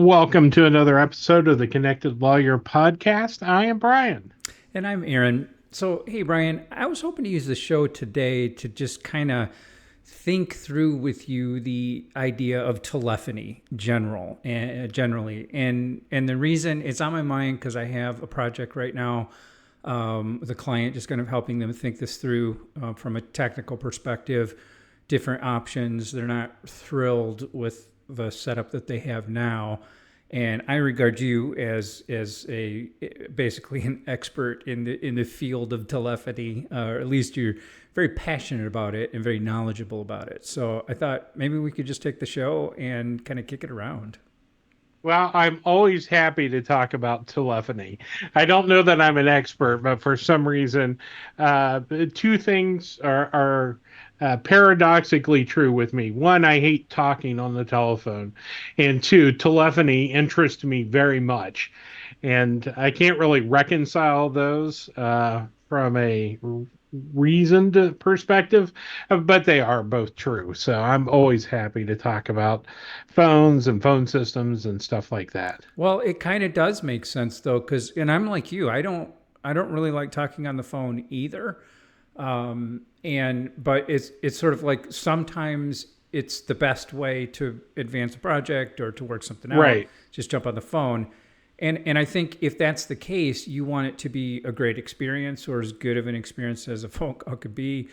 Welcome to another episode of the Connected Lawyer Podcast. I am Bryan. And I'm Aaron. So, hey, Bryan, I was hoping to use the show today to just kind of think through with you the idea of telephony generally. And the reason it's on my mind because I have a project right now with a client, just kind of helping them think this through from a technical perspective, different options. They're not thrilled with the setup that they have now. And I regard you as a basically an expert in the field of telephony, or at least you're very passionate about it and very knowledgeable about it. So I thought maybe we could just take the show and kind of kick it around. Well, I'm always happy to talk about telephony. I don't know that I'm an expert, but for some reason, two things are paradoxically true with me. One, I hate talking on the telephone, and two, telephony interests me very much. And I can't really reconcile those from a reasoned perspective, but they are both true. So I'm always happy to talk about phones and phone systems and stuff like that. Well, it kind of does make sense though, because and I'm like you, I don't really like talking on the phone either. And but it's sort of like sometimes it's the best way to advance a project or to work something out. Right. Just jump on the phone. And I think if that's the case, you want it to be a great experience or as good of an experience as a phone call could be.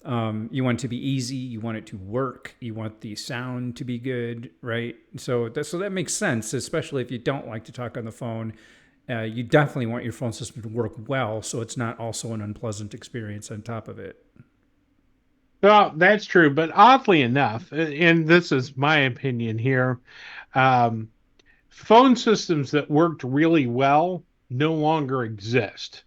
You want it to be easy. You want it to work. You want the sound to be good, right? So that makes sense, especially if you don't like to talk on the phone. You definitely want your phone system to work well, so it's not also an unpleasant experience on top of it. Well, that's true, but oddly enough, and this is my opinion here, um, phone systems that worked really well no longer exist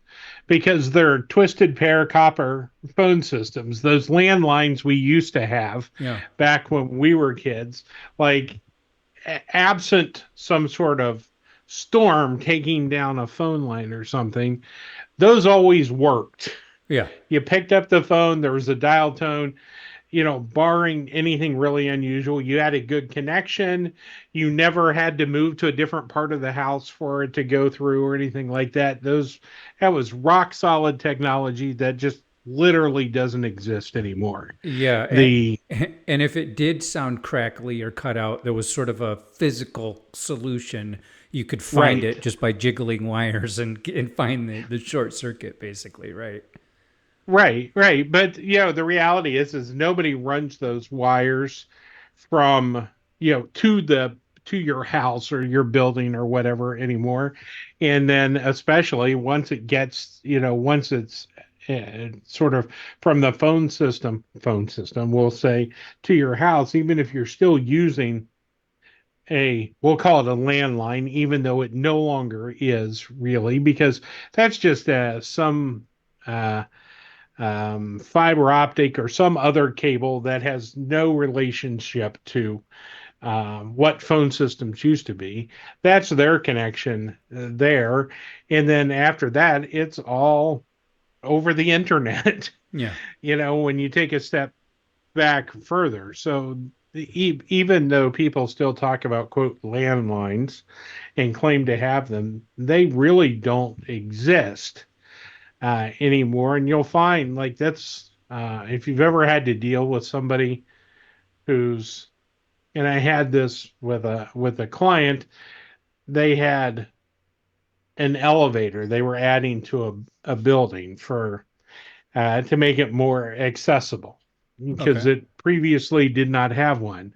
because they're twisted pair copper phone systems. Those landlines we used to have Yeah. back when we were kids, like absent some sort of storm taking down a phone line or something, those always worked. Yeah. You picked up the phone, there was a dial tone, barring anything really unusual, you had a good connection. You never had to move to a different part of the house for it to go through or anything like that. That was rock solid technology that just literally doesn't exist anymore. Yeah. The And if it did sound crackly or cut out, there was sort of a physical solution. You could find right, it just by jiggling wires and find the short circuit, basically, right? right. But the reality is nobody runs those wires from to your house or your building or whatever anymore. And then especially once it gets, once it's sort of from the phone system, we'll say, to your house, even if you're still using we'll call it a landline, even though it no longer is really, because that's just some uh, fiber optic or some other cable that has no relationship to what phone systems used to be. That's their connection there. And then after that, it's all over the internet, Yeah. when you take a step back further. So even though people still talk about, quote, landlines and claim to have them, they really don't exist anymore. And you'll find like that's if you've ever had to deal with somebody who's and I had this with a client. They had an elevator they were adding to a building for to make it more accessible because Okay. it previously did not have one.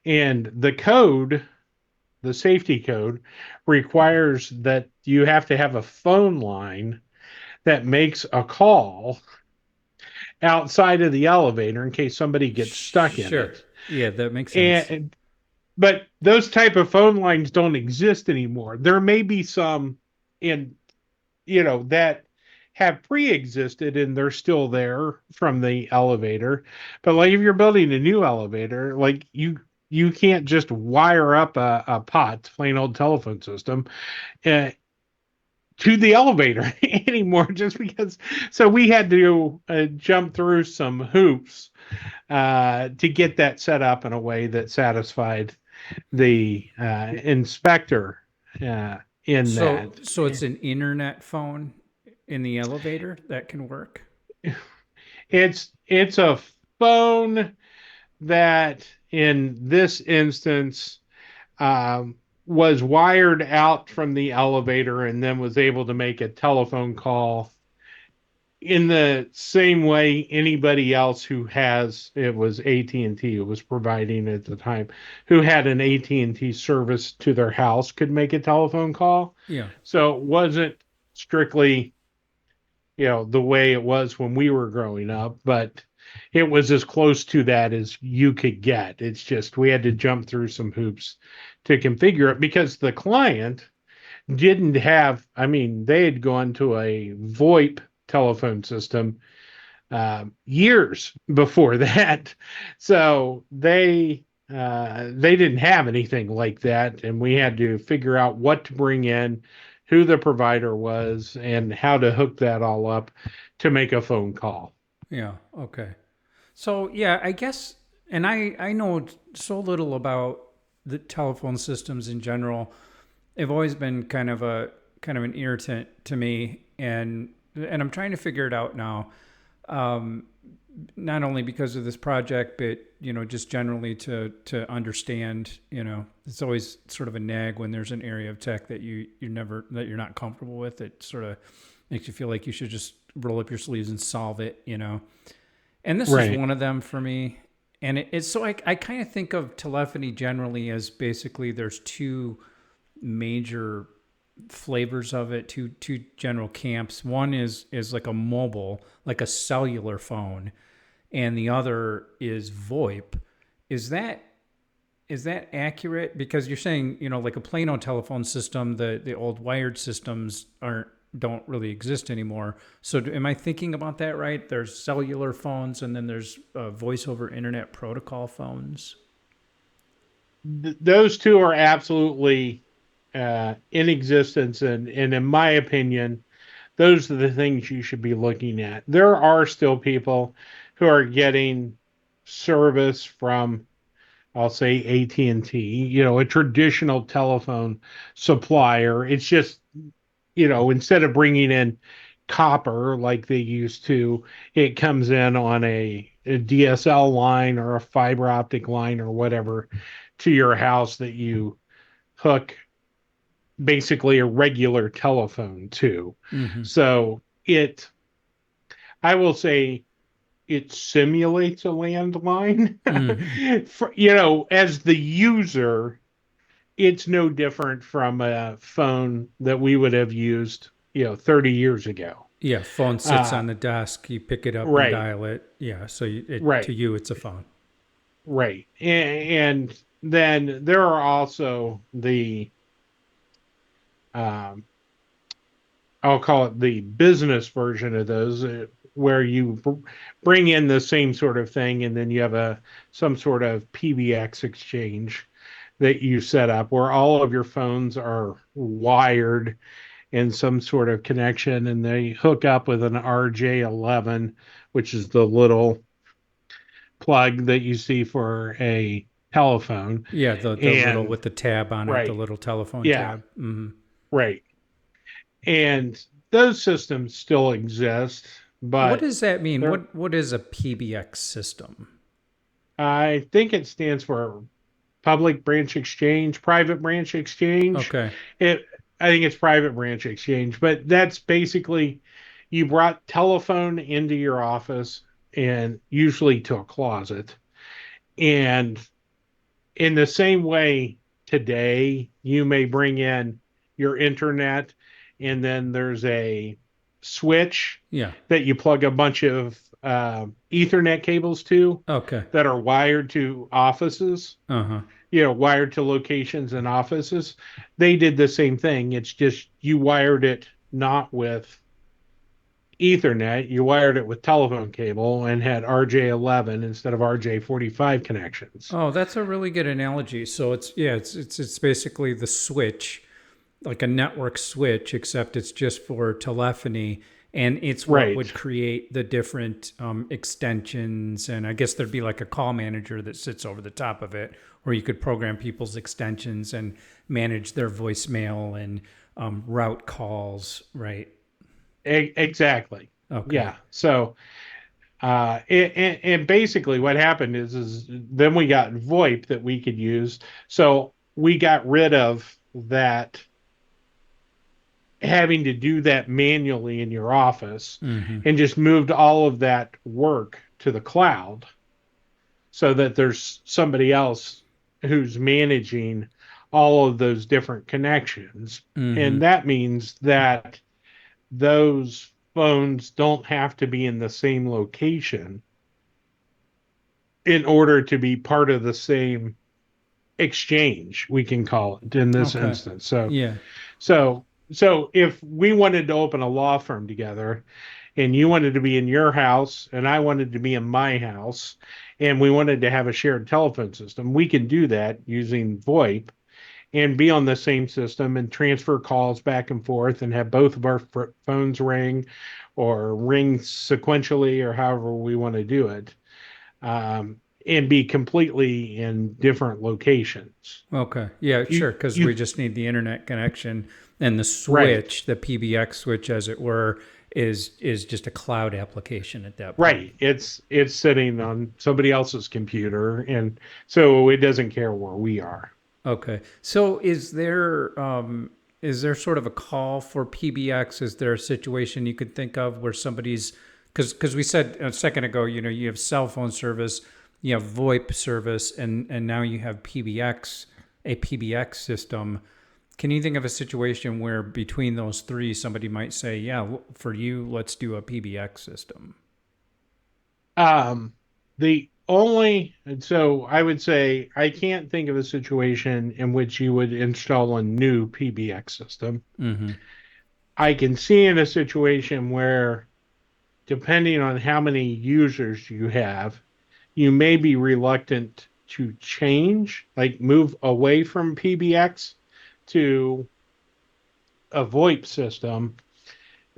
And the safety code, requires that you have to have a phone line that makes a call outside of the elevator in case somebody gets stuck in Sure. it. Yeah, that makes sense. And but those type of phone lines don't exist anymore. There may be some in that have pre-existed and they're still there from the elevator. But like if you're building a new elevator, like you can't just wire up a POTS, plain old telephone system, uh, to the elevator anymore just because. So we had to jump through some hoops to get that set up in a way that satisfied. the inspector uh, in So that. so it's an internet phone in the elevator that can work. It's a phone that, in this instance, um, was wired out from the elevator and then was able to make a telephone call in the same way anybody else who has, it was AT&T who was providing at the time, who had an AT&T service to their house, could make a telephone call. Yeah. So it wasn't strictly, the way it was when we were growing up, but it was as close to that as you could get. It's just we had to jump through some hoops to configure it because the client didn't have, I mean, they had gone to a VoIP telephone system years before that. So they didn't have anything like that, and we had to figure out what to bring in, who the provider was, and how to hook that all up to make a phone call. Yeah. Okay. So yeah, I guess, and I know so little about the telephone systems in general. They've always been kind of an irritant to me, and I'm trying to figure it out now. Um, Not only because of this project, but just generally to understand. It's always sort of a nag when there's an area of tech that you're not comfortable with. It sort of makes you feel like you should just roll up your sleeves and solve it. And this is Right. one of them for me. And it's so I kind of think of telephony generally as basically there's two major flavors of it, two general camps. One is like a mobile, like a cellular phone, and the other is VoIP. Is that is that accurate? Because you're saying, like a plain old telephone system, the old wired systems don't really exist anymore. So am I thinking about that right? There's cellular phones, and then there's voice over internet protocol phones. Those two are absolutely in existence, and in my opinion, those are the things you should be looking at. There are still people who are getting service from, I'll say, AT&T, a traditional telephone supplier. It's just, instead of bringing in copper like they used to, it comes in on a DSL line or a fiber optic line or whatever to your house that you hook basically a regular telephone to. Mm-hmm. So I will say, it simulates a landline. Mm-hmm. As the user, it's no different from a phone that we would have used, 30 years ago. Yeah, phone sits Uh, on the desk. You pick it up and right, dial it. Yeah, so to right, you, it's a phone. right. And then there are also um, I'll call it the business version of those, where you bring in the same sort of thing, and then you have some sort of PBX exchange that you set up where all of your phones are wired in some sort of connection, and they hook up with an RJ11, which is the little plug that you see for a telephone. Yeah, the little And with the tab on it, the right, little telephone yeah, tab. Mm-hmm. right. And those systems still exist, What but does that mean? they're What is a PBX system? I think it stands for public branch exchange, private branch exchange. Okay. It I think it's private branch exchange, but that's basically, you brought telephone into your office, and usually to a closet. And in the same way, today you may bring in your internet, and then there's a switch Yeah. that you plug a bunch of Ethernet cables to Okay. that are wired to offices, Uh huh. wired to locations and offices. They did the same thing. It's just you wired it not with Ethernet, you wired it with telephone cable and had RJ11 instead of RJ45 connections. Oh, that's a really good analogy. So it's basically the switch, like a network switch, except it's just for telephony, and it's what Right. would create the different extensions. And I guess there'd be like a call manager that sits over the top of it, where you could program people's extensions and manage their voicemail and route calls, right? Exactly. Okay. Yeah. So, and basically what happened is then we got VoIP that we could use. So we got rid of that having to do that manually in your office Mm-hmm. and just moved all of that work to the cloud so that there's somebody else who's managing all of those different connections. Mm-hmm. And that means that those phones don't have to be in the same location in order to be part of the same exchange, we can call it in this Okay. instance. So Yeah. so if we wanted to open a law firm together and you wanted to be in your house and I wanted to be in my house and we wanted to have a shared telephone system, we can do that using VoIP and be on the same system and transfer calls back and forth and have both of our phones ring or ring sequentially or however we want to do it, and be completely in different locations. Okay. Yeah, You sure. Because we you just need the internet connection, and the right. switch, the PBX switch, as it were, is just a cloud application at that point. Right. It's sitting on somebody else's computer, and so it doesn't care where we are. Okay. So is there sort of a call for PBX? Is there a situation you could think of where somebody's, because we said a second ago, you have cell phone service, you have VoIP service, and now you have PBX, a PBX system. Can you think of a situation where between those three, somebody might say, "Yeah, for you, let's do a PBX system"? The only so I would say I can't think of a situation in which you would install a new PBX system. Mm-hmm. I can see in a situation where, depending on how many users you have, you may be reluctant to change, like move away from PBX to a VoIP system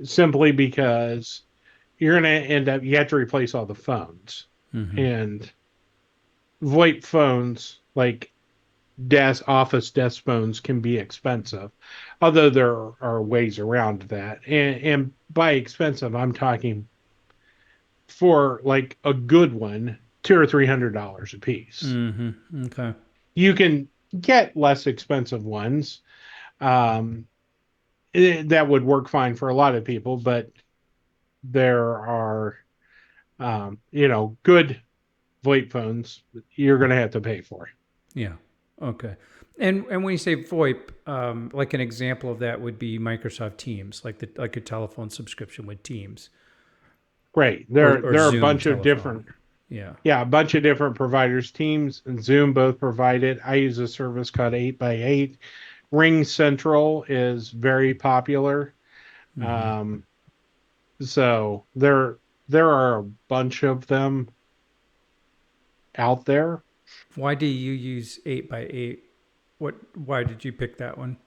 simply because you're going to end up, you have to replace all the phones. Mm-hmm. And VoIP phones, like office desk phones, can be expensive, although there are ways around that. And by expensive, I'm talking for like a good one, $200 or $300 a piece. Mm-hmm. Okay. You can get less expensive ones. Um, that would work fine for a lot of people, but there are, good VoIP phones you're going to have to pay for. Yeah. Okay. And when you say VoIP, like an example of that would be Microsoft Teams, like a telephone subscription with Teams, Right. or There are a Zoom bunch of telephone. different, Yeah. yeah, a bunch of different providers. Teams and Zoom both provide it. I use a service called 8x8. Ring Central is very popular. Hmm. Um, so there are a bunch of them out there. Why do you use 8x8? What? Why did you pick that one?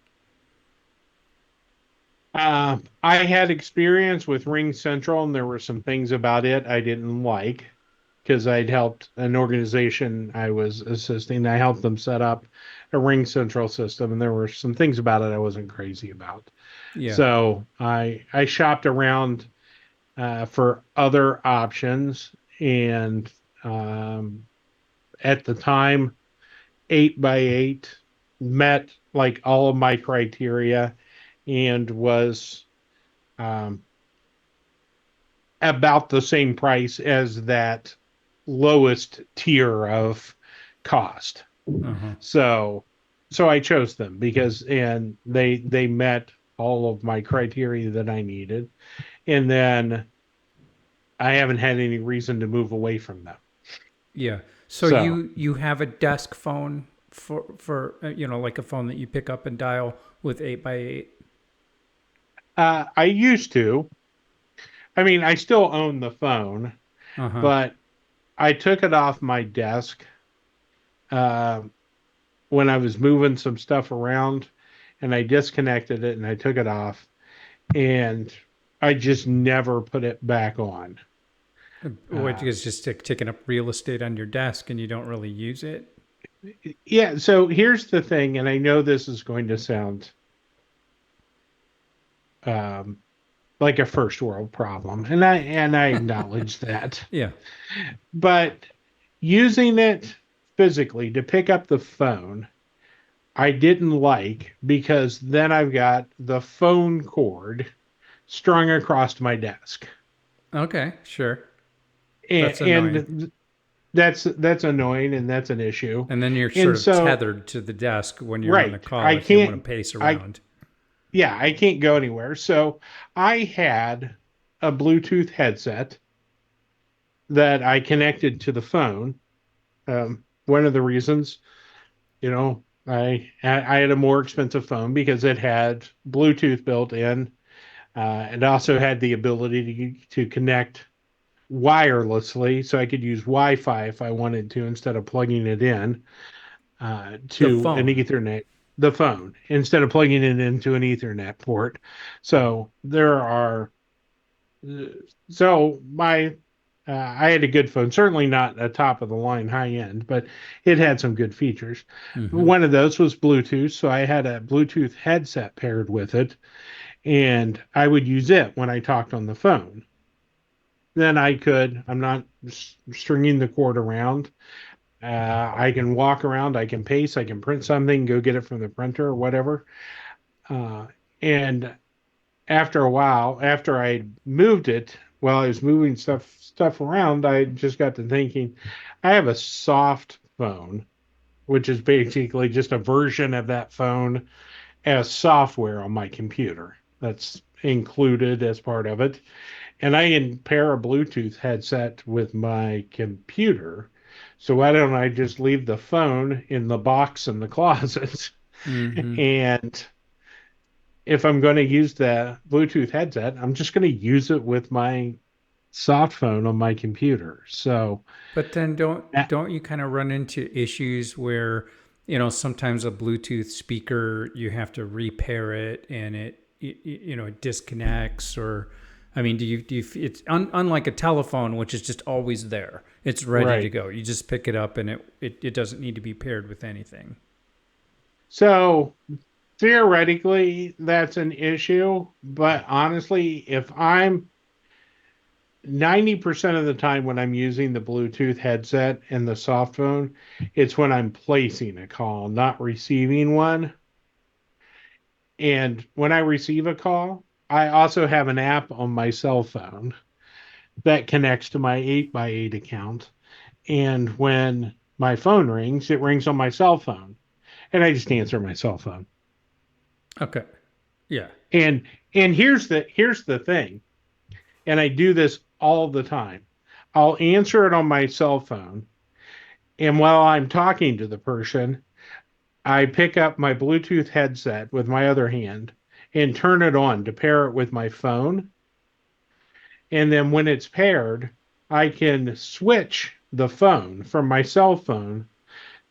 I had experience with Ring Central, and there were some things about it I didn't like because I'd helped an organization I was assisting. I helped them set up a Ring Central system, and there were some things about it I wasn't crazy about. Yeah. So I shopped around for other options, and um, at the time, 8x8 met like all of my criteria and was um, about the same price as that lowest tier of cost. Uh huh. So so I chose them because and they met all of my criteria that I needed. And then I haven't had any reason to move away from them. Yeah. So So you have a desk phone for like a phone that you pick up and dial with 8x8. I used to. I mean, I still own the phone, Uh huh. but I took it off my desk uh, when I was moving some stuff around, and I disconnected it and I took it off. And I just never put it back on. What Uh, is just taking up real estate on your desk and you don't really use it? yeah, so here's the thing, and I know this is going to sound um, like a first world problem, and I acknowledge that. Yeah. But using it physically to pick up the phone, I didn't like because then I've got the phone cord strung across my desk. Okay, sure. That's And, annoying. and that's annoying and that's an issue. And then you're sort And of so, tethered to the desk when you're on the right, call I if you want to can't pace I around. yeah, I can't go anywhere. So I had a Bluetooth headset that I connected to the phone. One of the reasons, I had a more expensive phone because it had Bluetooth built in. It also had the ability to connect wirelessly, so I could use Wi-Fi if I wanted to instead of plugging it in The to an phone. Ethernet, the phone, instead of plugging it into an Ethernet port. So there are so my I had a good phone, certainly not a top of the line high end, but it had some good features. Mm-hmm. One of those was Bluetooth, so I had a Bluetooth headset paired with it, and I would use it when I talked on the phone. Then I'm not stringing the cord around. I can walk around, I can pace, I can print something, go get it from the printer or whatever. Uh, and after a while, after I moved it, while I was moving stuff around, I just got to thinking, I have a soft phone, which is basically just a version of that phone as software on my computer. That's included as part of it. And I can pair a Bluetooth headset with my computer. So why don't I just leave the phone in the box in the closet? Mm-hmm. And if I'm going to use the Bluetooth headset, I'm just going to use it with my soft phone on my computer. So, But then don't uh, don't you kind of run into issues where, sometimes a Bluetooth speaker you have to repair it and it disconnects, or I mean, do you it's unlike a telephone, which is just always there. It's ready to right. go. You just pick it up and it doesn't need to be paired with anything. So theoretically, that's an issue. But honestly, if I'm 90% of the time when I'm using the Bluetooth headset and the soft phone, it's when I'm placing a call, not receiving one. And when I receive a call, I also have an app on my cell phone that connects to my 8 by 8 account. And when my phone rings, it rings on my cell phone. And I just answer my cell phone. Okay. Yeah. And and here's the thing. And I do this all the time. I'll answer it on my cell phone. And while I'm talking to the person, I pick up my Bluetooth headset with my other hand and turn it on to pair it with my phone. And then when it's paired, I can switch the phone from my cell phone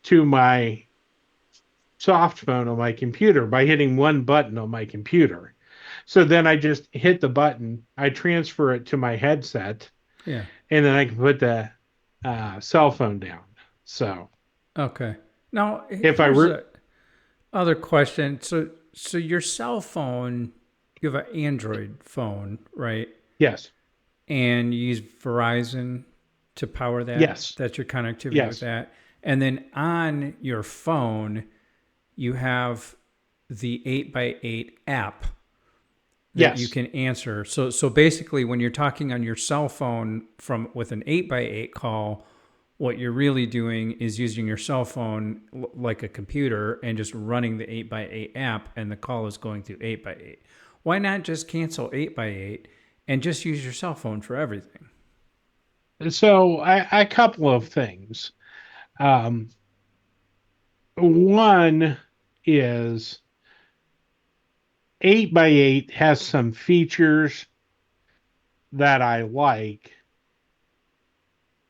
to my soft phone on my computer by hitting one button on my computer. So then I just hit the button, I transfer it to my headset, Yeah. and then I can put the cell phone down. So Okay. Now if I here's re- a other question. So your cell phone, you have an Android phone, right? yes, And you use Verizon to power that. yes, That's your connectivity with yes, that. And then on your phone, you have the 8 by 8 app that you yes. can answer. So basically when you're talking on your cell phone from with an 8 by 8 call, what you're really doing is using your cell phone like a computer and just running the 8 by 8 app, and the call is going through 8 by 8. Why not just cancel 8 by 8 and just use your cell phone for everything? So a couple of things. Um, One is 8 by 8 has some features that I like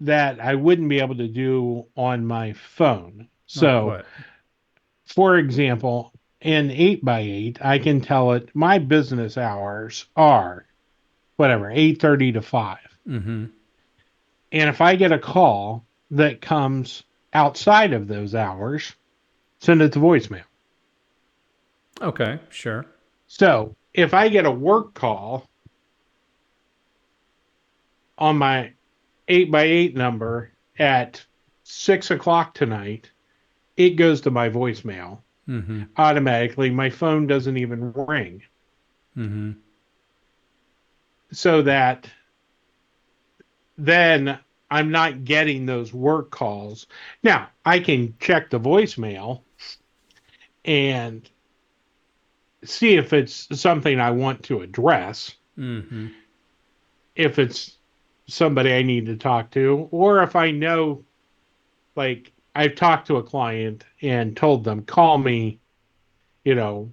that I wouldn't be able to do on my phone. Like So, what? for example, in 8 by 8, I can tell it my business hours are. whatever, 8:30 to 5. Mm-hmm. And if I get a call that comes outside of those hours, send it to voicemail. Okay, sure. So if I get a work call on my 8x8 number at 6 o'clock tonight, it goes to my voicemail Mm-hmm. automatically. My phone doesn't even ring. Mm-hmm. So that then I'm not getting those work calls. Now, I can check the voicemail and see if it's something I want to address, Mm-hmm. if it's somebody I need to talk to, or if I know, like, I've talked to a client and told them, call me, you know,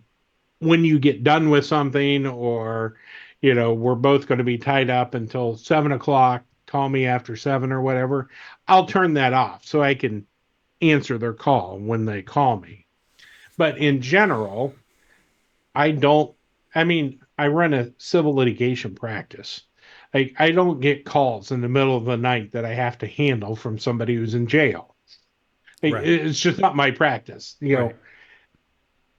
when you get done with something, or, we're both going to be tied up until 7 o'clock, call me after 7 or whatever. I'll turn that off so I can answer their call when they call me. But in general, I don't, I mean, I run a civil litigation practice. I don't get calls in the middle of the night that I have to handle from somebody who's in jail. Right. It's just not my practice. Right.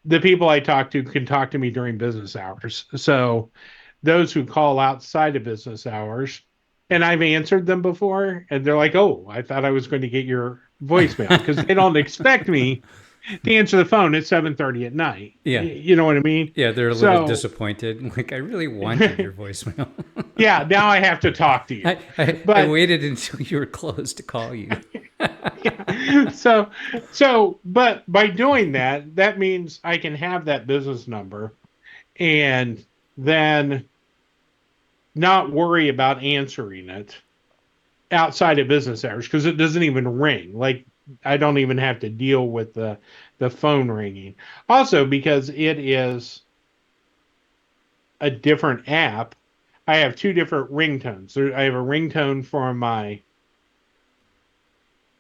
The people I talk to can talk to me during business hours. So those who call outside of business hours, and I've answered them before, and they're like, "Oh, I thought I was going to get your voicemail," because they don't expect me to answer the phone at 7:30 at night. Yeah. You know what I mean? Yeah, they're a little So disappointed. Like, I really wanted your voicemail. yeah, now I have to talk to I, you. I But waited until you were closed to call you. yeah, but by doing that, that means I can have that business number and then not worry about answering it outside of business hours because it doesn't even ring. Like, I don't even have to deal with the phone ringing. Also, because it is a different app, I have two different ringtones. I have a ringtone for my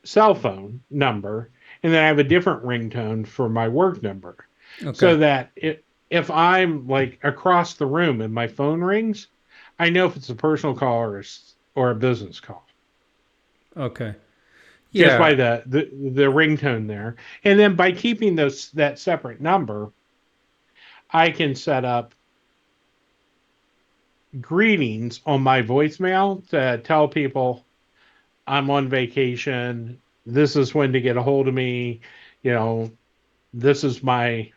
cell phone number, and then I have a different ringtone for my work number. Okay. So that if I'm like across the room and my phone rings, I know if it's a personal call or a business call Okay. just Yeah. by the ringtone there. And then by keeping that separate number, I can set up greetings on my voicemail to tell people I'm on vacation. This is when to get a hold of me. You know, this is my,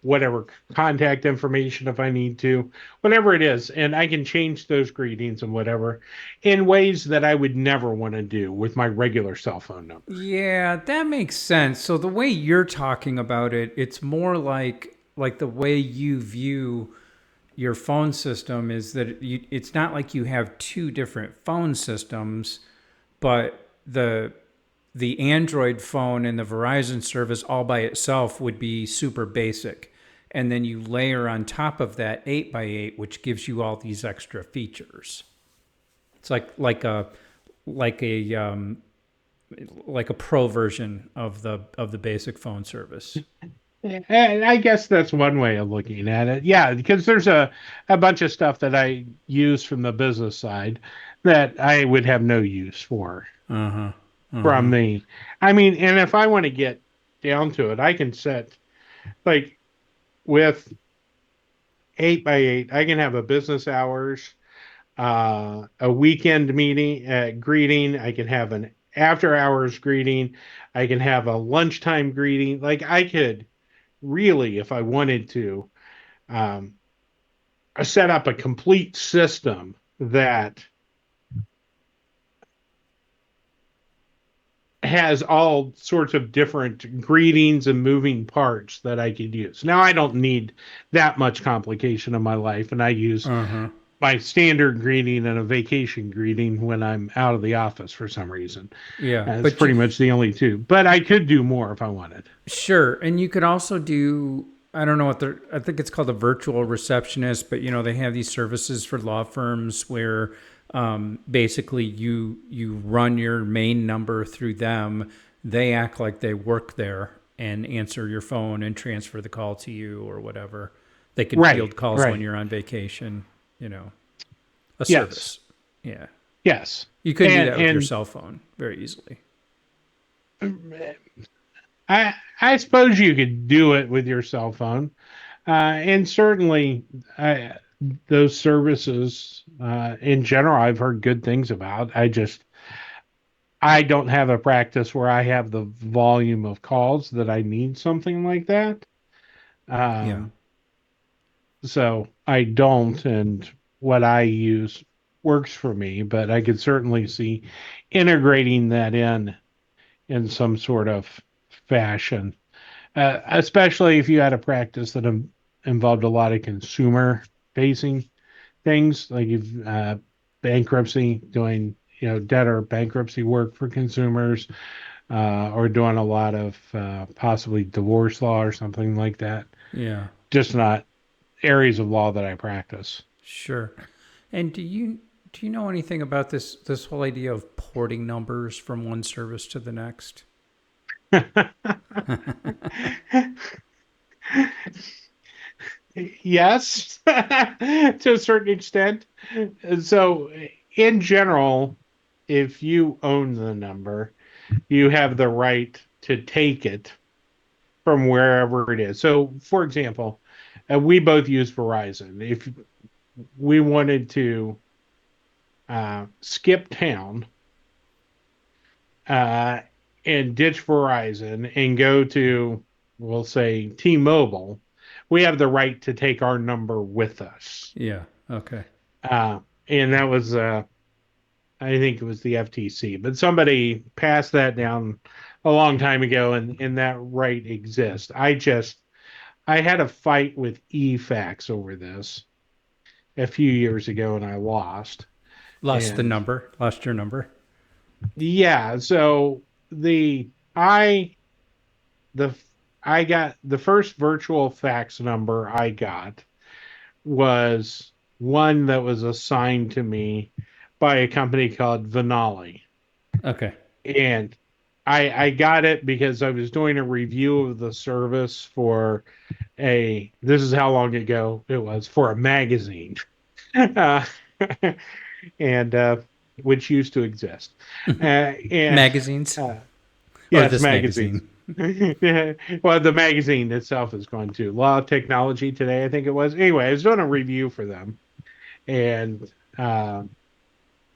whatever contact information if I need to, whatever it is. And I can change those greetings and whatever in ways that I would never want to do with my regular cell phone number. Yeah, that makes sense. So the way you're talking about it, it's more like the way you view your phone system is that it's not like you have two different phone systems, but the Android phone and the Verizon service all by itself would be super basic. And then you layer on top of that 8x8, which gives you all these extra features. It's like a like a pro version of the basic phone service. And I guess that's one way of looking at it. Yeah, because there's a bunch of stuff that I use from the business side that I would have no use for Uh-huh. from Uh-huh. the, I mean, and if I want to get down to it, I can set, like, with 8x8, I can have a business hours, a weekend meeting, greeting. I can have an after hours greeting. I can have a lunchtime greeting. Like, I could really, if I wanted to, um, set up a complete system that has all sorts of different greetings and moving parts that I could use. Now, I don't need that much complication in my life, and I use Uh-huh. my standard greeting and a vacation greeting when I'm out of the office for some reason. Yeah, It's but you pretty much the only two, but I could do more if I wanted. sure, and you could also do I don't know what they're I think it's called a virtual receptionist, but they have these services for law firms where basically you run your main number through them. They act like they work there and answer your phone and transfer the call to you or whatever. They can Right, field calls when right. you're on vacation, you know. a Yes. service. Yeah. Yes. You couldn't do that with your And cell phone very easily. I suppose you could do it with your cell phone. And certainly, those services in general, I've heard good things about. I don't have a practice where I have the volume of calls that I need something like that. Yeah. Um, so I don't, and what I use works for me, but I could certainly see integrating that in some sort of fashion, especially if you had a practice that involved a lot of consumer facing things, like if bankruptcy, doing debtor bankruptcy work for consumers, or doing a lot of possibly divorce law or something like that. Yeah. Just not areas of law that I practice. Sure. And do you know anything about this whole idea of porting numbers from one service to the next? Yes, to a certain extent. So, in general, if you own the number, you have the right to take it from wherever it is. So, for example, we both use Verizon. If we wanted to skip town uh, and ditch Verizon and go to, we'll say, T-Mobile, we have the right to take our number with us. Yeah. Okay. Uh, and that was, I think it was the FTC, but somebody passed that down a long time ago, and that right exists. I had a fight with eFax over this a few years ago, and I lost. And Lost your number. yeah, so the I the I got the first virtual fax number I got was one that was assigned to me by a company called Venali. Okay. And I got it because I was doing a review of the service for this is how long ago it was, for a magazine. uh, and which used to exist. And Magazines uh, or yes, this magazines. magazine? Well, the magazine itself is going to Law of Technology Today, I think it was. Anyway, I was doing a review for them, and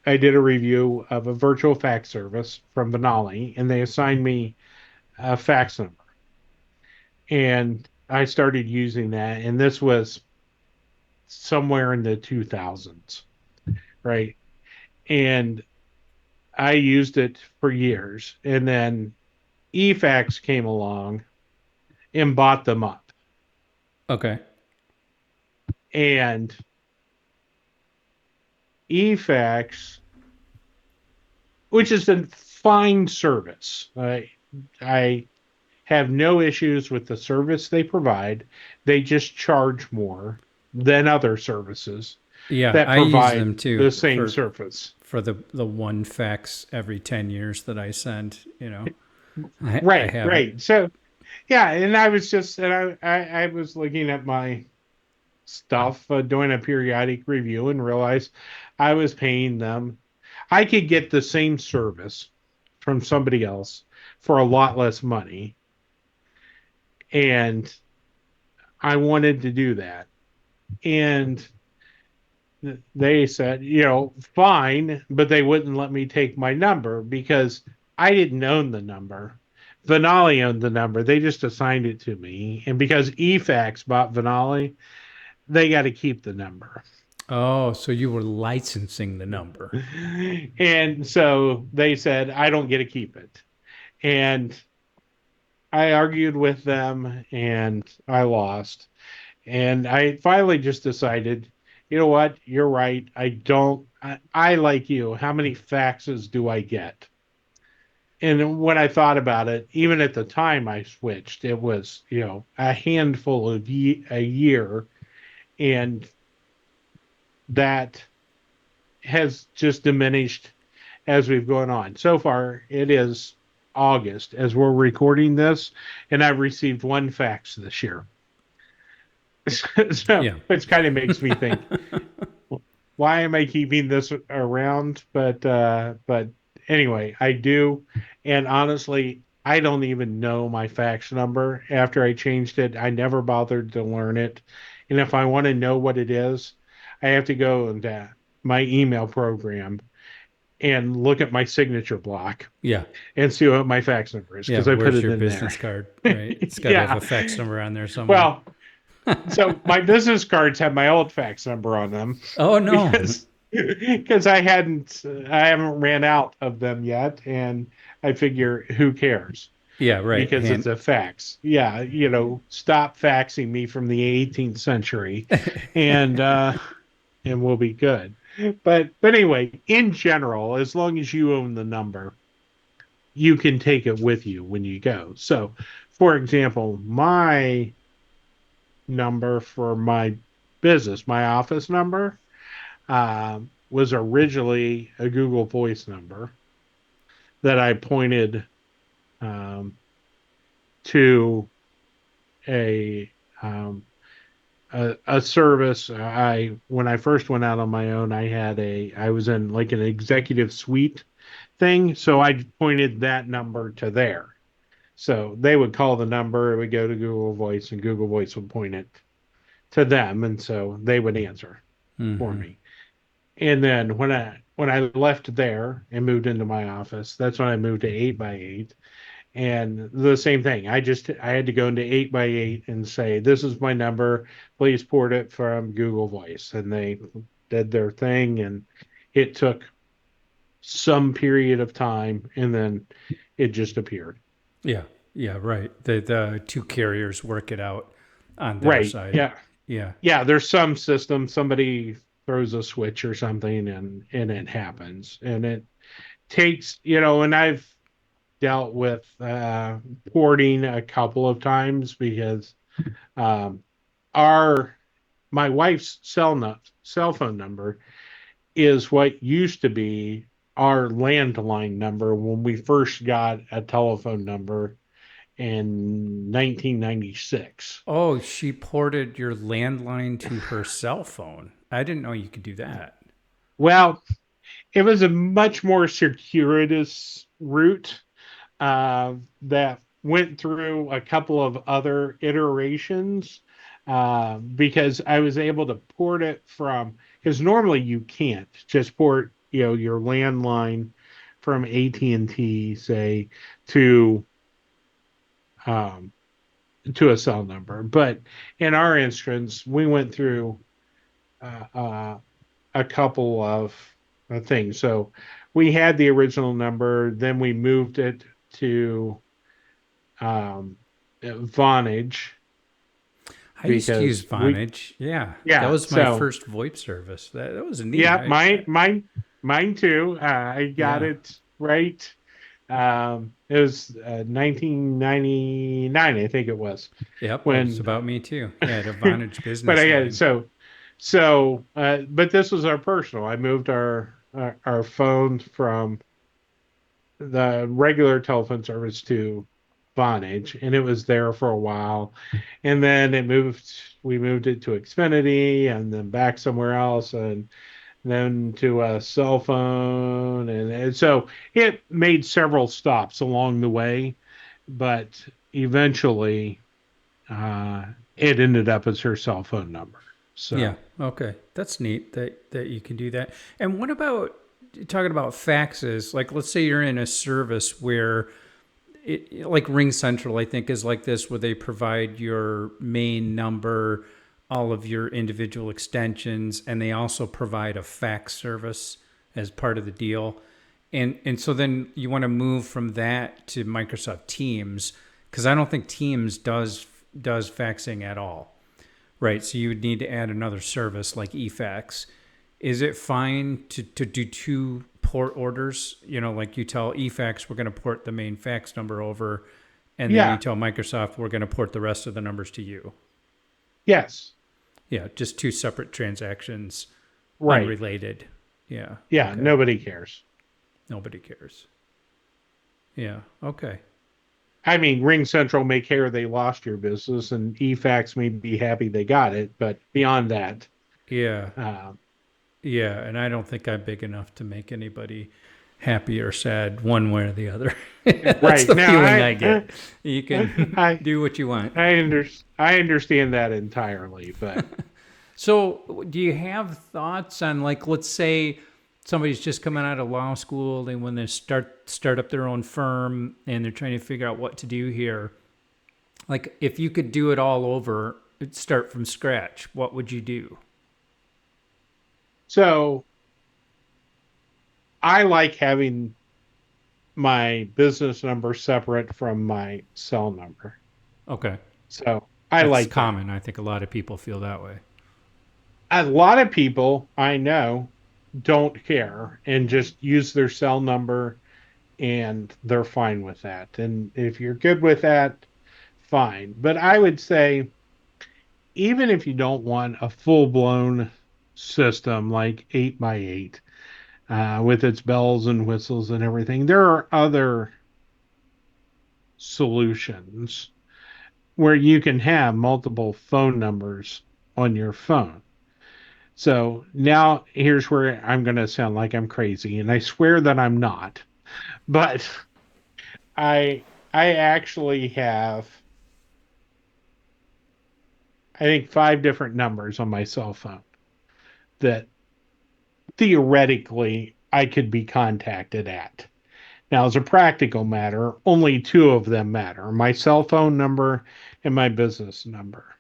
I did a review of a virtual fax service from Benali, and they assigned me a fax number, and I started using that, and this was somewhere in the 2000s, right? And I used it for years, and then eFax came along and bought them up. Okay. And eFax, which is a fine service, I have no issues with the service they provide. They just charge more than other services Yeah, that I use provide them too the same service. for the one fax every 10 years that I send, you know. I Right, have it. right. So yeah, and I was just and I was looking at my stuff, doing a periodic review, and realized I was paying them. I could get the same service from somebody else for a lot less money, and I wanted to do that. And they said, fine, but they wouldn't let me take my number because I didn't own the number. Venali owned the number. They just assigned it to me. And because eFax bought Venali, they got to keep the number. Oh, so you were licensing the number. And so they said, I don't get to keep it. And I argued with them and I lost. And I finally just decided, you know what? You're right. I don't, I like you. How many faxes do I get? And when I thought about it, even at the time I switched, it was, a handful of a year. And that has just diminished as we've gone on. So far, it is August as we're recording this, and I've received one fax this year. So, Yeah. which kind of makes me think. why am I keeping this around? But anyway, I do. And honestly, I don't even know my fax number. After I changed it, I never bothered to learn it. And if I want to know what it is, I have to go into my email program and look at my signature block Yeah. and see what my fax number is Yeah. because I put Where's it your in there. business card? Right. It's got to have Yeah. a fax number on there somewhere. Well, so my business cards have my old fax number on them Oh, no. because I haven't ran out of them yet, and I figure who cares Yeah. Right. because it's Hand. a fax. Yeah, stop faxing me from the 18th century, and we'll be good. But anyway, in general, as long as you own the number, you can take it with you when you go. So, for example, my number for my business, my office number, was originally a Google Voice number that I pointed um, to a, um, a service. I When I first went out on my own, I was in like an executive suite thing, so I pointed that number to there. So they would call the number, it would go to Google Voice, and Google Voice would point it to them, and so they would answer for Mm-hmm. me. And then when I left there and moved into my office, that's when I moved to 8x8. And the same thing. I had to go into 8x8 and say, "This is my number. Please port it from Google Voice." And they did their thing, and it took some period of time, and then it just appeared. Yeah. Yeah. Right. The two carriers work it out on their Right. side. Yeah. Yeah. Yeah. There's some system somebody throws a switch or something, and it happens, and it takes, and I've dealt with porting a couple of times because um, our my wife's cell phone number is what used to be our landline number when we first got a telephone number in 1996. Oh, she ported your landline to her cell phone. I didn't know you could do that. Well, it was a much more circuitous route that went through a couple of other iterations because I was able to port it from, because normally you can't just port your landline from AT&T, say, to um, to a cell number. But in our instance, we went through uh, uh, a couple of things. So we had the original number, then we moved it to um, Vonage I used to use because Vonage. Yeah, that yeah, was my so first VoIP service. That was neat. yeah, mine too. I got Yeah. it right. It was 1999, I think it was Yep, that was when, about me too. Yeah, I had a Vonage but business I got it. line. But this was our personal. I moved our phone from the regular telephone service to Vonage, and it was there for a while. And then we moved it to Xfinity, and then back somewhere else, and then to a cell phone. And so it made several stops along the way, but eventually uh, it ended up as her cell phone number. Yeah. So, Okay. That's neat that you can do that. And what about talking about faxes? Like, let's say you're in a service where like Ring Central, I think is like this, where they provide your main number, all of your individual extensions, and they also provide a fax service as part of the deal. And so then you want to move from that to Microsoft Teams, because I don't think Teams does faxing at all. Right. So you would need to add another service like eFax. Is it fine to do two port orders? Like you tell eFax, we're going to port the main fax number over, and then you yeah, tell Microsoft, we're going to port the rest of the numbers to you. yes, Yeah. Just two separate transactions, right. unrelated. Yeah. Yeah, Okay. nobody cares. Nobody cares. Yeah. Okay. I mean, Ring Central may care they lost your business, and eFax may be happy they got it, but beyond that, Yeah. uh, Yeah, and I don't think I'm big enough to make anybody happy or sad one way or the other. That's Right. the Now feeling I get. You can I do what you want. I understand that entirely, but So, do you have thoughts on, like, let's say somebody's just coming out of law school and when they start up their own firm and they're trying to figure out what to do here, like if you could do it all over, start from scratch, what would you do? so I like having my business number separate from my cell number. Okay. So I That's like that. common. I think a lot of people feel that way. A lot of people I know don't care and just use their cell number and they're fine with that. And if you're good with that, fine. But I would say, even if you don't want a full blown system like 8x8 with its bells and whistles and everything, there are other solutions where you can have multiple phone numbers on your phone. So now here's where I'm going to sound like I'm crazy, and I swear that I'm not. But I actually have, I think, 5 different numbers on my cell phone that theoretically I could be contacted at. Now, as a practical matter, only two of them matter: my cell phone number and my business number.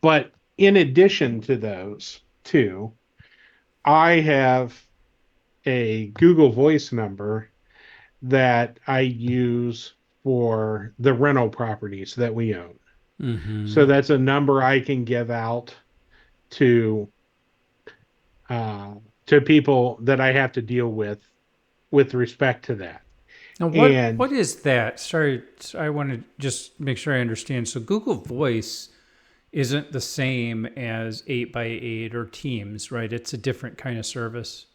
But in addition to those two, I have a Google Voice number that I use for the rental properties that we own. So Mm-hmm. that's a number I can give out to uh, to people that I have to deal with respect to that. Now, what And is that? Sorry, I want to just make sure I understand. So, Google Voice isn't the same as 8x8 or Teams, right? It's a different kind of service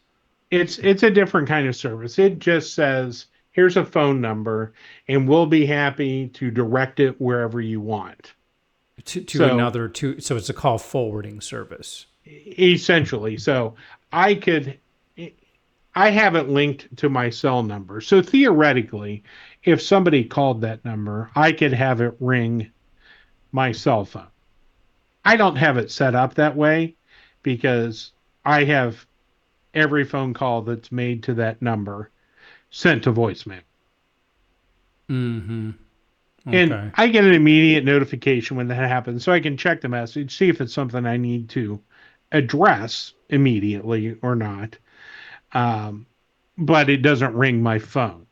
it's a different kind of service. It just says, here's a phone number, and we'll be happy to direct it wherever you want. to So another to. So it's a call forwarding service. essentially, so I could I have it linked to my cell number. So theoretically, if somebody called that number, I could have it ring my cell phone. I don't have it set up that way because I have every phone call that's made to that number sent to voicemail. Mm-hmm. And Okay. I get an immediate notification when that happens, so I can check the message, see if it's something I need to address immediately or not. Um, but it doesn't ring my phone.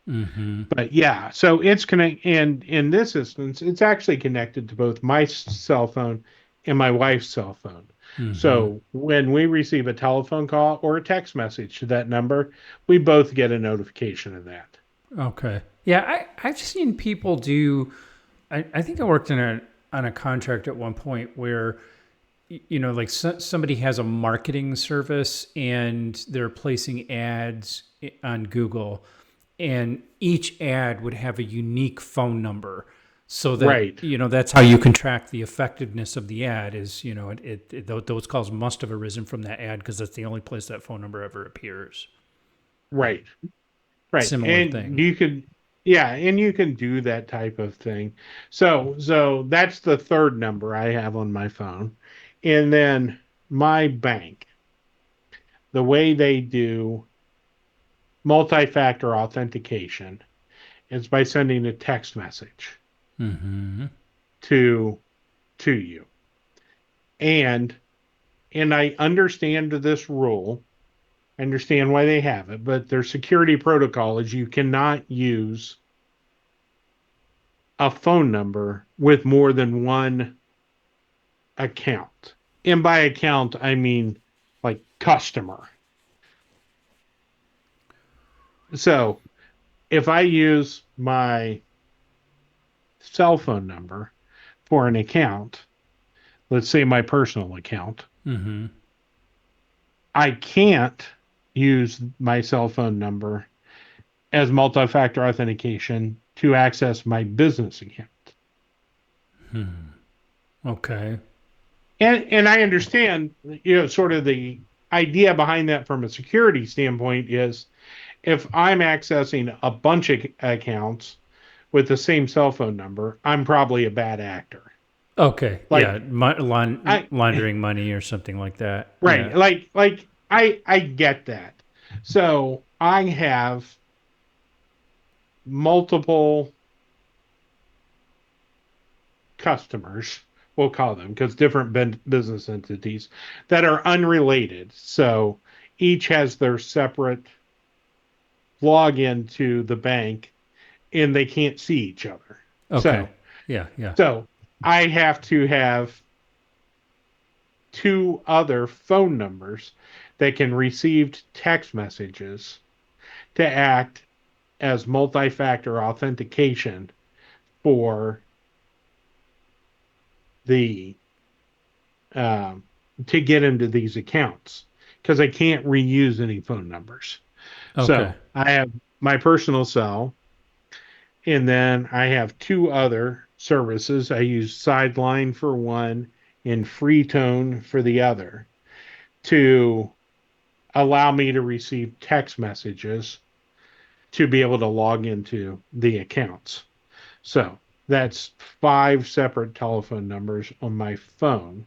Mm-hmm. But yeah, so it's connect, and in this instance, it's actually connected to both my cell phone and my wife's cell phone. Mm-hmm. So when we receive a telephone call or a text message to that number, we both get a notification of that. Okay. Yeah, I've seen people do. I think I worked in a on a contract at one point where like somebody has a marketing service and they're placing ads on Google, and each ad would have a unique phone number, so that Right, that's how you can track the effectiveness of the ad. Is those calls must have arisen from that ad because that's the only place that phone number ever appears. right, right. Similar And thing. you can, yeah, and you can do that type of thing. So that's the third number I have on my phone. And then my bank, the way they do multi-factor authentication is by sending a text message Mm-hmm. to to you. And I understand this rule. I understand why they have it, but their security protocol is you cannot use a phone number with more than one account. And by account, I mean like customer. So if I use my cell phone number for an account, let's say my personal account, Mm-hmm. I can't use my cell phone number as multi factor authentication to access my business account. Okay. And I understand, sort of the idea behind that from a security standpoint is if I'm accessing a bunch of accounts with the same cell phone number, I'm probably a bad actor. Okay, yeah, Like I laundering money or something like that. Yeah. right, like I get that. So I have multiple customers, we'll call them, because different business entities that are unrelated. So each has their separate login to the bank and they can't see each other. Okay. So, Yeah, yeah. so I have to have two other phone numbers that can receive text messages to act as multi-factor authentication for the um, to get into these accounts because I can't reuse any phone numbers. Okay. So I have my personal cell, and then I have two other services. I use Sideline for one and Freetone for the other to allow me to receive text messages to be able to log into the accounts. So that's five separate telephone numbers on my phone.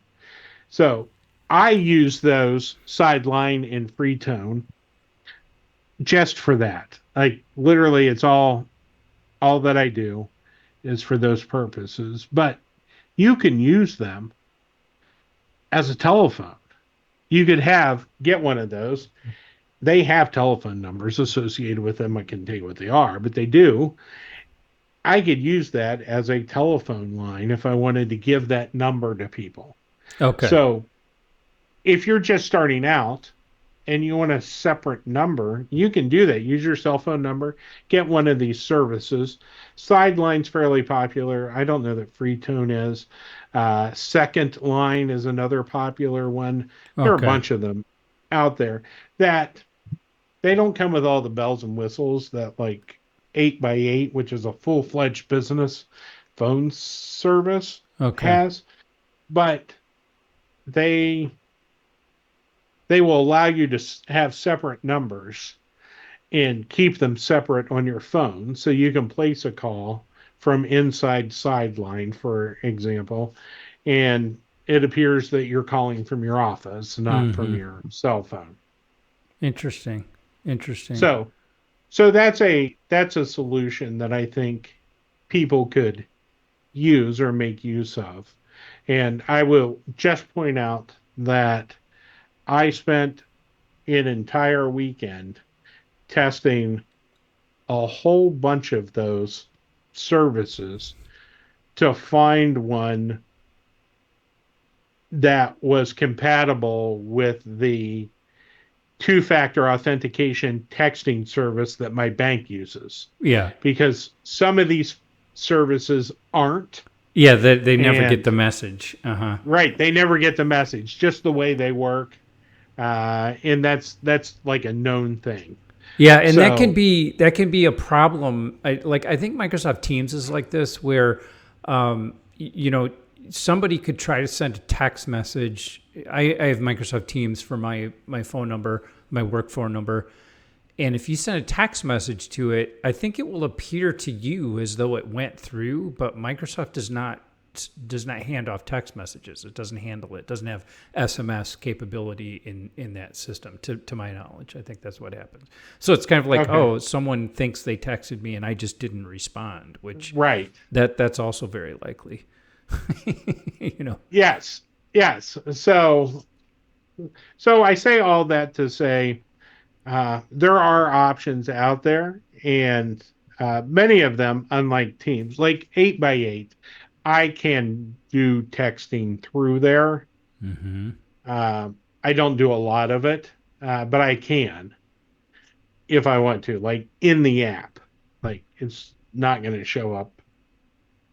So I use those Sideline and Freetone just for that. Like literally, it's all that I do is for those purposes. But you can use them as a telephone. You could get one of those. They have telephone numbers associated with them. I can tell you what they are, but they do. I could use that as a telephone line if I wanted to give that number to people. Okay. So if you're just starting out and you want a separate number, you can do that. Use your cell phone number, get one of these services. Sideline's fairly popular. I don't know that Freetone is. Second Line is another popular one. There are a Okay. bunch of them out there that they don't come with all the bells and whistles that like 8x8, which is a full-fledged business phone service, Okay. has, but they they will allow you to have separate numbers and keep them separate on your phone so you can place a call from inside Sideline, for example, and it appears that you're calling from your office, not from Mm-hmm. your cell phone. Interesting. Interesting. So so that's a solution that I think people could use or make use of. And I will just point out that I spent an entire weekend testing a whole bunch of those services to find one that was compatible with the two-factor authentication texting service that my bank uses Yeah. because some of these services aren't. Yeah, they never get And the message. Uh-huh. right, they never get the message, just the way they work. And that's like a known thing. Yeah, and So that can be a problem. I think Microsoft Teams is like this, where you know, somebody could try to send a text message. I have Microsoft Teams for my phone number, my work phone number, and if you send a text message to it, I think it will appear to you as though it went through, but Microsoft does not hand off text messages. It doesn't handle it. It doesn't have SMS capability in that system, to my knowledge. I think that's what happens. So it's kind of like, okay, oh, someone thinks they texted me and I just didn't respond, which right. that's also very likely. you know. Yes. Yes. So I say all that to say there are options out there, and many of them, unlike Teams, like 8x8, I can do texting through there. Mm-hmm. Uh, I don't do a lot of it, but I can if I want to, like in the app. Like it's not going to show up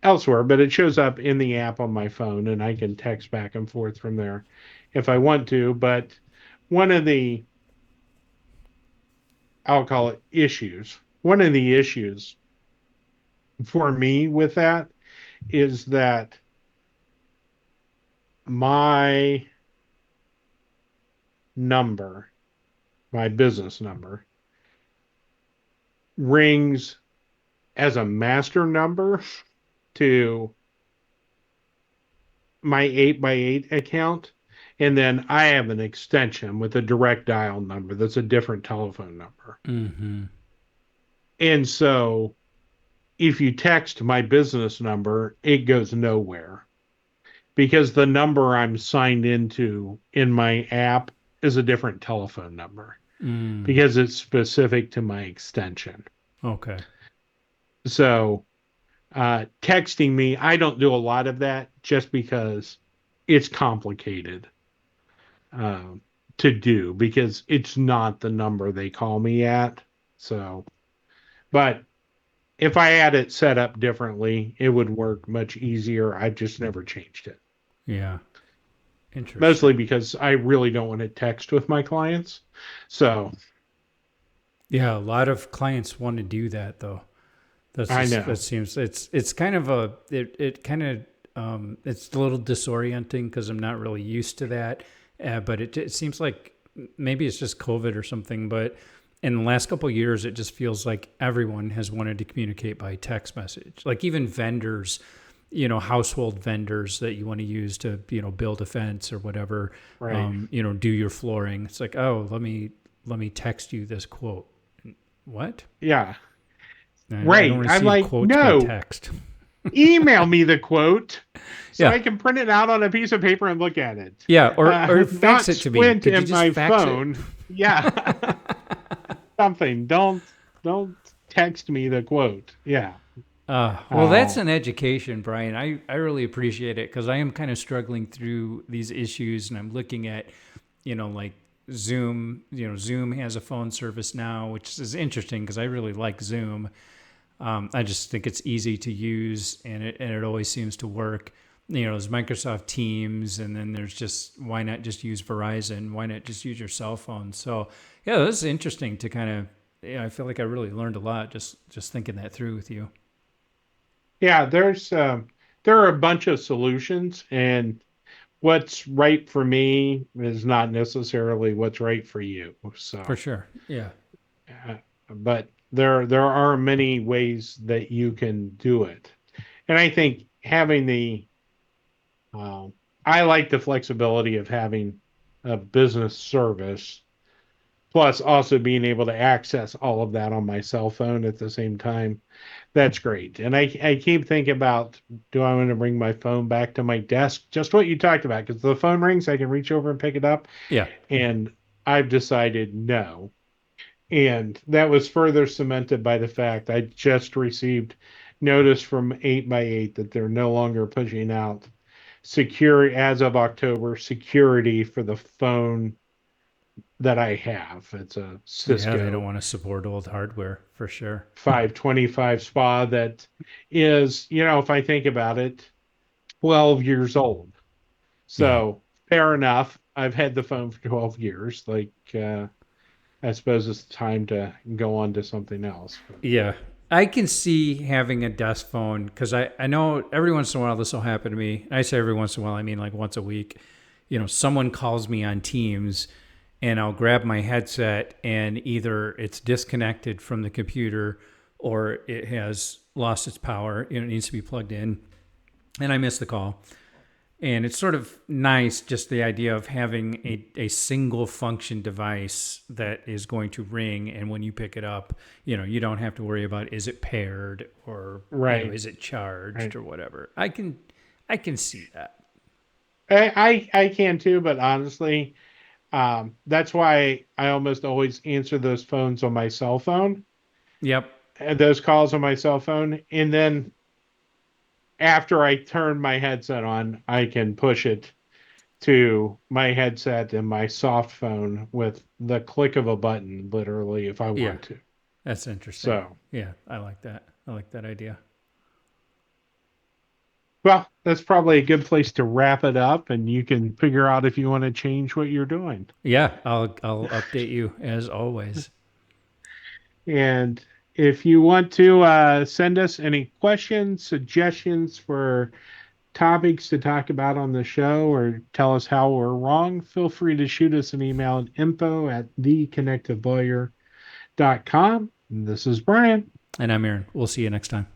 elsewhere, but it shows up in the app on my phone, and I can text back and forth from there if I want to. But one of the, I'll call it issues, one of the issues for me with that is that my number, my business number, rings as a master number to my 8x8 account. And then I have an extension with a direct dial number that's a different telephone number. Mm-hmm. And so if you text my business number, it goes nowhere because the number I'm signed into in my app is a different telephone number Mm. because it's specific to my extension. Okay. So texting me, I don't do a lot of that just because it's complicated um, to do because it's not the number they call me at. So, but if I had it set up differently, it would work much easier. I've just never changed it. Yeah. Mostly Interesting. because I really don't want to text with my clients. So Yeah, a lot of clients want to do that though. That's I just that know. seems it's kind of a it kind of it's a little disorienting because I'm not really used to that. But it seems like maybe it's just COVID or something. But in the last couple of years, it just feels like everyone has wanted to communicate by text message. Like even vendors, household vendors that you want to use to build a fence or whatever, Right. do your flooring. It's like, oh, let me text you this quote. What? Yeah. I don't Right. I'm receive like, quotes by no, text. email me the quote so Yeah. I can print it out on a piece of paper and look at it. Yeah. Or fax Not it to me. squint Could you in just my fax it? phone. Yeah. Something. Don't text me the quote. Yeah. Well, Uh, that's an education, Brian. I really appreciate it because I am kind of struggling through these issues and I'm looking at, like Zoom. Zoom has a phone service now, which is interesting because I really like Zoom. I just think it's easy to use and it always seems to work. There's Microsoft Teams, and then there's just why not just use Verizon? Why not just use your cell phone? So yeah, this is interesting to kind of. Yeah, I feel like I really learned a lot just thinking that through with you. yeah, there are a bunch of solutions and what's right for me is not necessarily what's right for you. For So, sure. Yeah. uh, but there are many ways that you can do it. And I think having the um, I like the flexibility of having a business service plus also being able to access all of that on my cell phone at the same time. That's great. And I keep thinking about, do I want to bring my phone back to my desk? Just what you talked about, because the phone rings, I can reach over and pick it up. Yeah. And I've decided no. And that was further cemented by the fact I just received notice from 8x8 that they're no longer pushing out secure as of October security for the phone that I have. It's a Yeah. They don't Cisco want to support old hardware for sure. 525 SPA that is, if I think about it, 12 years old. Yeah. So fair enough. I've had the phone for 12 years. Like, I suppose it's time to go on to something else. But Yeah. I can see having a desk phone because I know every once in a while this will happen to me. I say every once in a while, I mean like once a week. Someone calls me on Teams and I'll grab my headset and either it's disconnected from the computer or it has lost its power. It needs to be plugged in and I miss the call. And it's sort of nice, just the idea of having a single function device that is going to ring. And when you pick it up, you don't have to worry about is it paired or, right, is it charged right. or whatever. I can see that. I can too, but honestly, that's why I almost always answer those phones on my cell phone, Yep. those calls on my cell phone, and then after I turn my headset on, I can push it to my headset and my soft phone with the click of a button, literally, if I Yeah. want to. That's interesting. So, Yeah. I like that. I like that idea. well, that's probably a good place to wrap it up, and you can figure out if you want to change what you're doing. Yeah. I'll update you as always. And if you want to send us any questions, suggestions for topics to talk about on the show or tell us how we're wrong, feel free to shoot us an email at info@theconnectivelawyer.com. This is Bryan. And I'm Aaron. We'll see you next time.